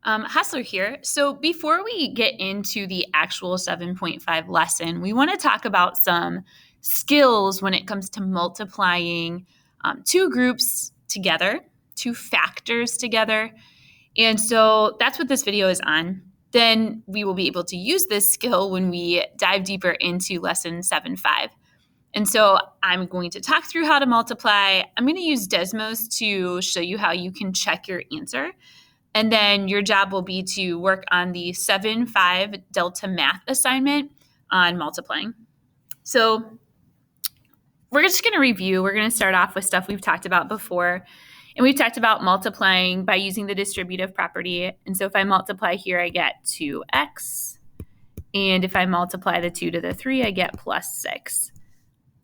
Hassler here. So before we get into the actual 7.5 lesson, we want to talk about some skills when it comes to multiplying two groups together, two factors together. And so that's what this video is on. Then we will be able to use this skill when we dive deeper into lesson 7.5. And so I'm going to talk through how to multiply. I'm going to use Desmos to show you how you can check your answer. And then your job will be to work on the 7.5 Delta Math assignment on multiplying. So we're just going to review. We're going to start off with stuff we've talked about before. And we've talked about multiplying by using the distributive property. And so if I multiply here, I get 2x. And if I multiply the 2 to the 3, I get plus 6.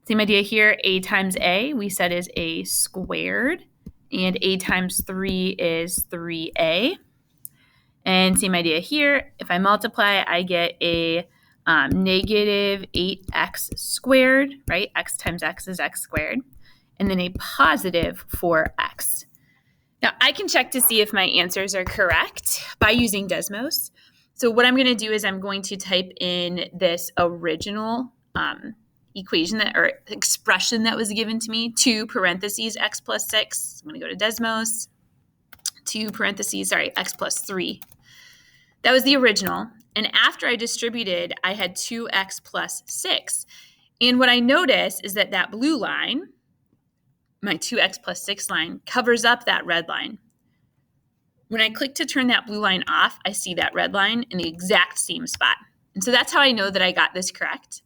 Same idea here. A times a, we said, is a squared. And a times 3 is 3a. And same idea here. If I multiply, I get a negative 8x squared, right? X times x is x squared. And then a positive 4x. Now, I can check to see if my answers are correct by using Desmos. So what I'm going to do is I'm going to type in this original equation or expression that was given to me, 2 parentheses x plus 6. I'm going to go to Desmos, 2 parentheses, x plus 3. That was the original. And after I distributed, I had 2x plus 6. And what I notice is that that blue line, my 2x plus 6 line, covers up that red line. When I click to turn that blue line off, I see that red line in the exact same spot. And so that's how I know that I got this correct.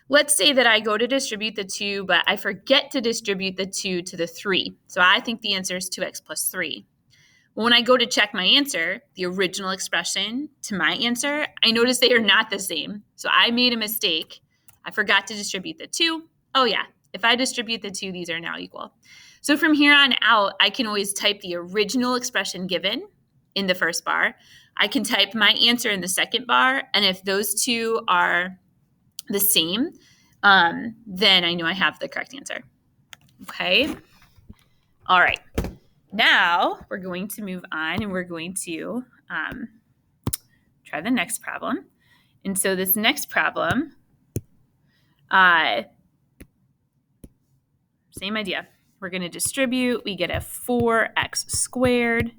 Let's say that I go to distribute the 2, but I forget to distribute the 2 to the 3. So I think the answer is 2x plus 3. Well, when I go to check my answer, the original expression to my answer, I notice they are not the same. So I made a mistake. I forgot to distribute the 2. Oh yeah, if I distribute the 2, these are now equal. So from here on out, I can always type the original expression given in the first bar. I can type my answer in the second bar. And if those two are the same, then I know I have the correct answer. Okay. All right. Now we're going to move on and we're going to try the next problem. And so this next problem, same idea. We're going to distribute. We get a 4x squared.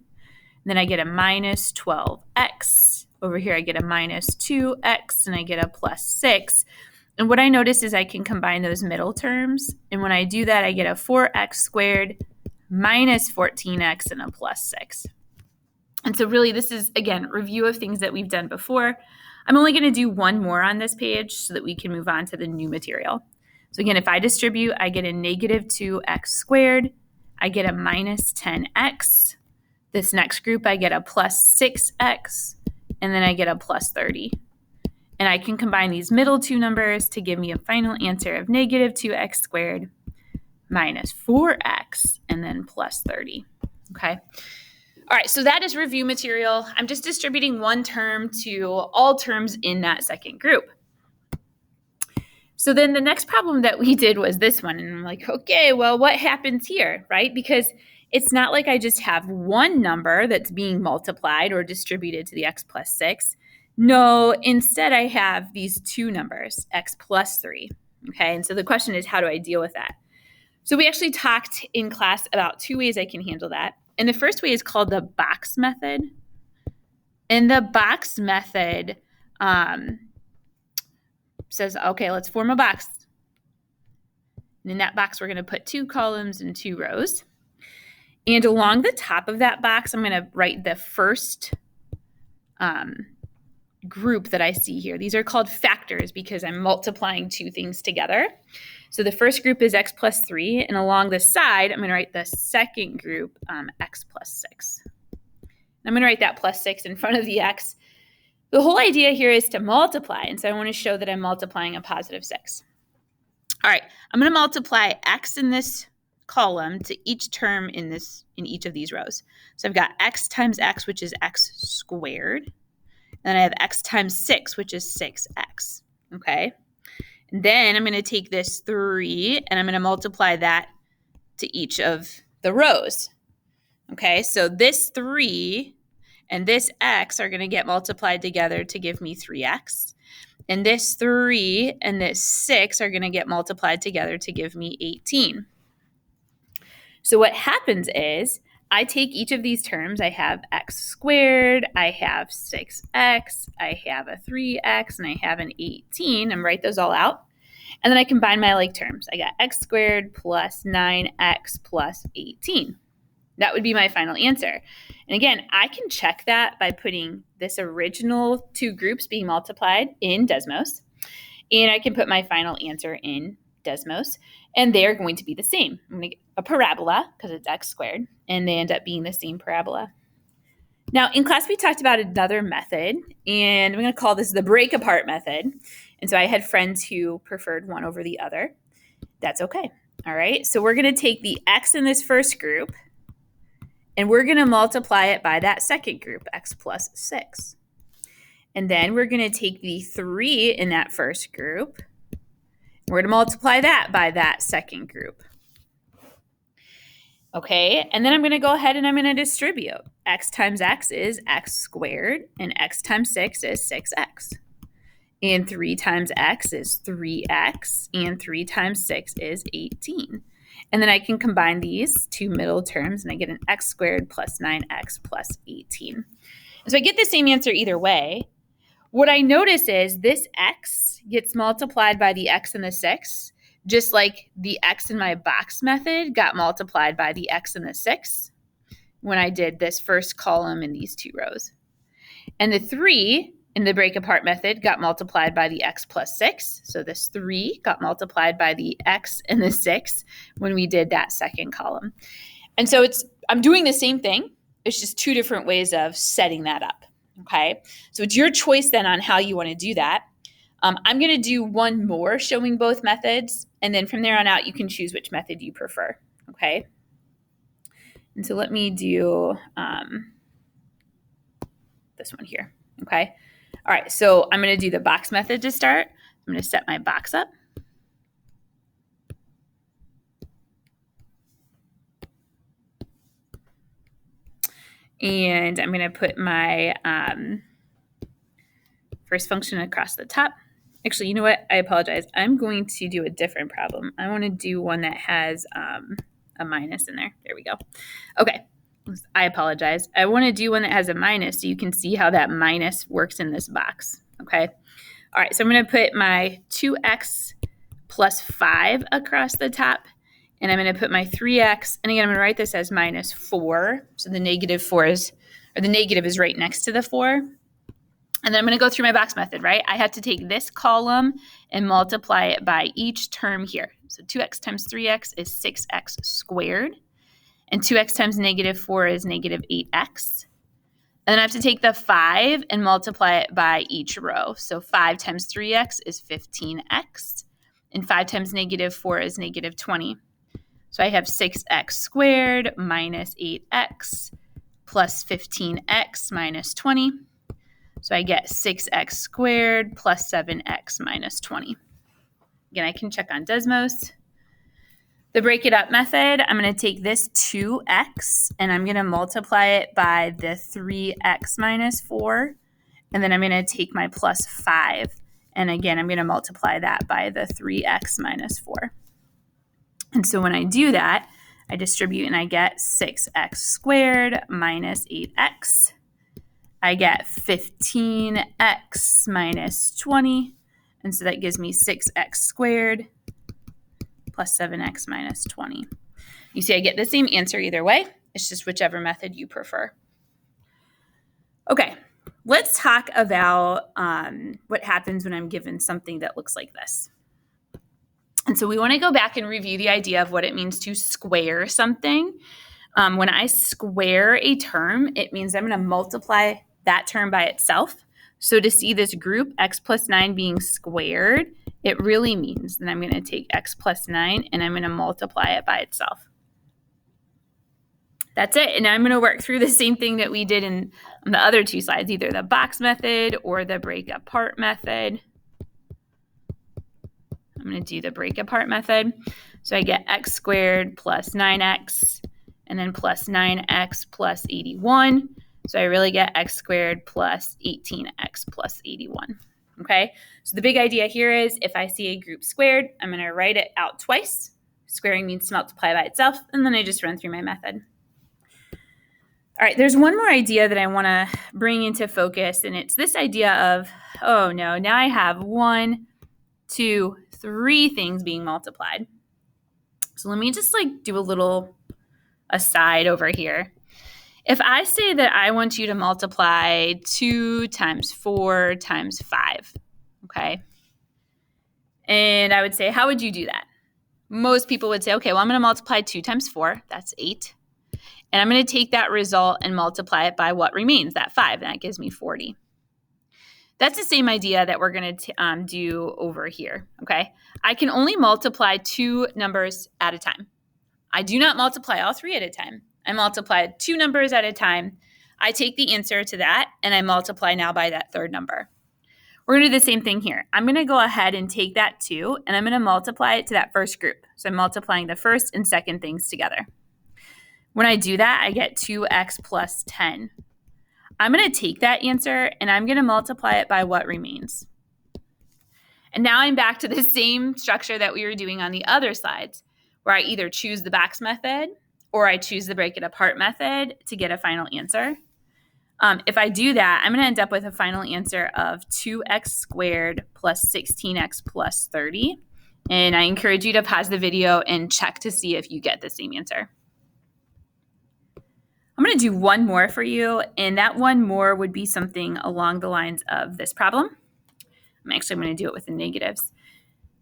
Then I get a minus 12x. Over here I get a minus 2x and I get a plus 6. And what I notice is I can combine those middle terms. And when I do that, I get a 4x squared minus 14x and a plus 6. And so really this is, again, review of things that we've done before. I'm only going to do one more on this page so that we can move on to the new material. So again, if I distribute, I get a negative 2x squared. I get a minus 10x. This next group, I get a plus 6x. And then I get a plus 30. And I can combine these middle two numbers to give me a final answer of negative 2x squared minus 4x and then plus 30. Okay. All right, so that is review material. I'm just distributing one term to all terms in that second group. So then the next problem that we did was this one. And I'm like, okay, well, what happens here, right? Because it's not like I just have one number that's being multiplied or distributed to the x plus 6. No, instead I have these two numbers, x plus 3. Okay, and so the question is, how do I deal with that? So we actually talked in class about two ways I can handle that. And the first way is called the box method. And the box method says, okay, let's form a box. And in that box, we're going to put 2 columns and 2 rows. And along the top of that box, I'm going to write the first group that I see here. These are called factors because I'm multiplying two things together. So the first group is x plus 3. And along the side, I'm going to write the second group, x plus 6. I'm going to write that plus 6 in front of the x. The whole idea here is to multiply. And so I want to show that I'm multiplying a positive 6. All right, I'm going to multiply x in this column to each term in each of these rows. So I've got x times x, which is x squared. And then I have x times 6, which is 6x. Okay. And then I'm going to take this 3 and I'm going to multiply that to each of the rows. Okay, so this 3 and this x are going to get multiplied together to give me 3x. And this 3 and this 6 are going to get multiplied together to give me 18. So what happens is I take each of these terms. I have x squared, I have 6x, I have a 3x, and I have an 18. And write those all out. And then I combine my like terms. I got x squared plus 9x plus 18. That would be my final answer. And again, I can check that by putting this original two groups being multiplied in Desmos. And I can put my final answer in Desmos. And they're going to be the same. I'm going to get a parabola because it's x squared. And they end up being the same parabola. Now, in class, we talked about another method. And I'm going to call this the break apart method. And so I had friends who preferred one over the other. That's okay. All right. So we're going to take the x in this first group. And we're going to multiply it by that second group, x plus 6. And then we're going to take the 3 in that first group. We're going to multiply that by that second group. Okay, and then I'm going to go ahead and I'm going to distribute. X times x is x squared, and x times 6 is 6x. And 3 times x is 3x, and 3 times 6 is 18. And then I can combine these two middle terms, and I get an x squared plus 9x plus 18. So I get the same answer either way. What I notice is this x gets multiplied by the x and the 6, just like the x in my box method got multiplied by the x and the 6 when I did this first column in these two rows. And the 3 in the break apart method got multiplied by the x plus 6. So this 3 got multiplied by the x and the 6 when we did that second column. And so I'm doing the same thing. It's just two different ways of setting that up. Okay, so it's your choice then on how you want to do that. I'm going to do one more showing both methods, and then from there on out, you can choose which method you prefer. Okay, and so let me do this one here. Okay, all right, so I'm going to do the box method to start. I'm going to set my box up. And I'm going to put my first function across the top. Actually, you know what? I apologize. I'm going to do a different problem. I want to do one that has a minus in there. There we go. Okay. I apologize. I want to do one that has a minus so you can see how that minus works in this box. Okay. All right. So I'm going to put my 2x plus 5 across the top. And I'm going to put my 3x, and again, I'm going to write this as minus 4. So the negative is right next to the 4. And then I'm going to go through my box method, right? I have to take this column and multiply it by each term here. So 2x times 3x is 6x squared. And 2x times negative 4 is negative 8x. And then I have to take the 5 and multiply it by each row. So 5 times 3x is 15x. And 5 times negative 4 is negative 20. So I have 6x squared minus 8x plus 15x minus 20. So I get 6x squared plus 7x minus 20. Again, I can check on Desmos. The break it up method, I'm going to take this 2x and I'm going to multiply it by the 3x minus 4. And then I'm going to take my plus 5. And again, I'm going to multiply that by the 3x minus 4. And so when I do that, I distribute and I get 6x squared minus 8x. I get 15x minus 20. And so that gives me 6x squared plus 7x minus 20. You see, I get the same answer either way. It's just whichever method you prefer. Okay, let's talk about what happens when I'm given something that looks like this. And so we want to go back and review the idea of what it means to square something. When I square a term, it means I'm going to multiply that term by itself. So to see this group, x plus 9 being squared, it really means that I'm going to take x plus 9 and I'm going to multiply it by itself. That's it. And I'm going to work through the same thing that we did on the other two slides, either the box method or the break apart method. I'm going to do the break apart method. So I get x squared plus 9x and then plus 9x plus 81. So I really get x squared plus 18x plus 81. Okay, so the big idea here is if I see a group squared, I'm going to write it out twice. Squaring means to multiply by itself, and then I just run through my method. All right, there's one more idea that I want to bring into focus, and it's this idea of, oh no, now I have 1, 2, 3 things being multiplied. So let me just do a little aside over here. If I say that I want you to multiply 2 times 4 times 5, okay? And I would say, how would you do that? Most people would say, okay, well, I'm going to multiply 2 times 4. That's 8. And I'm going to take that result and multiply it by what remains, that 5, and that gives me 40. That's the same idea that we're going to do over here, okay? I can only multiply 2 numbers at a time. I do not multiply all 3 at a time. I multiply 2 numbers at a time. I take the answer to that, and I multiply now by that third number. We're going to do the same thing here. I'm going to go ahead and take that 2, and I'm going to multiply it to that first group. So I'm multiplying the first and second things together. When I do that, I get 2x plus 10. I'm going to take that answer, and I'm going to multiply it by what remains. And now I'm back to the same structure that we were doing on the other slides, where I either choose the box method or I choose the break it apart method to get a final answer. If I do that, I'm going to end up with a final answer of 2x squared plus 16x plus 30. And I encourage you to pause the video and check to see if you get the same answer. I'm going to do one more for you, and that one more would be something along the lines of this problem. I'm going to do it with the negatives.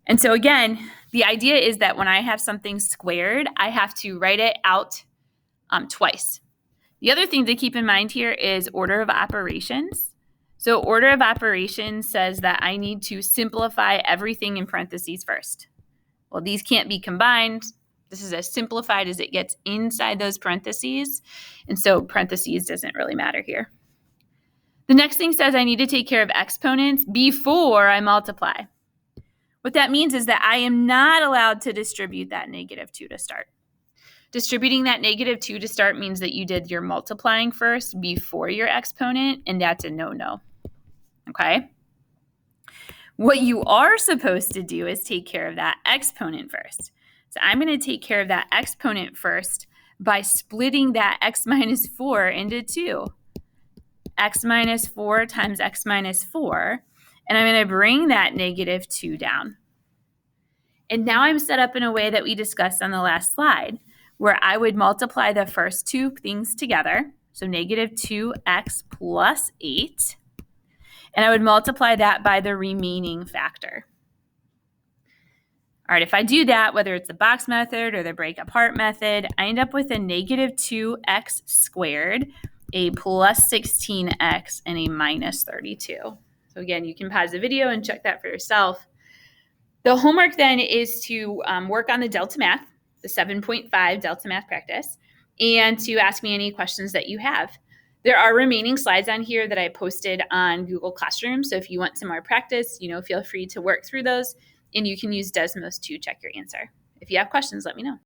And so again, the idea is that when I have something squared, I have to write it out twice. The other thing to keep in mind here is order of operations. So order of operations says that I need to simplify everything in parentheses first. Well, these can't be combined. This is as simplified as it gets inside those parentheses. And so parentheses doesn't really matter here. The next thing says I need to take care of exponents before I multiply. What that means is that I am not allowed to distribute that -2 to start. Distributing that -2 to start means that you did your multiplying first before your exponent, and that's a no-no. Okay? What you are supposed to do is take care of that exponent first. So I'm going to take care of that exponent first by splitting that x minus 4 into 2. X minus 4 times x minus 4. And I'm going to bring that -2 down. And now I'm set up in a way that we discussed on the last slide, where I would multiply the first 2 things together, so -2x plus 8, and I would multiply that by the remaining factor. All right, if I do that, whether it's the box method or the break apart method, I end up with a -2x squared, a plus 16x, and a minus 32. So again, you can pause the video and check that for yourself. The homework then is to work on the Delta Math, the 7.5 Delta Math practice, and to ask me any questions that you have. There are remaining slides on here that I posted on Google Classroom, so if you want some more practice, feel free to work through those, and you can use Desmos to check your answer. If you have questions, let me know.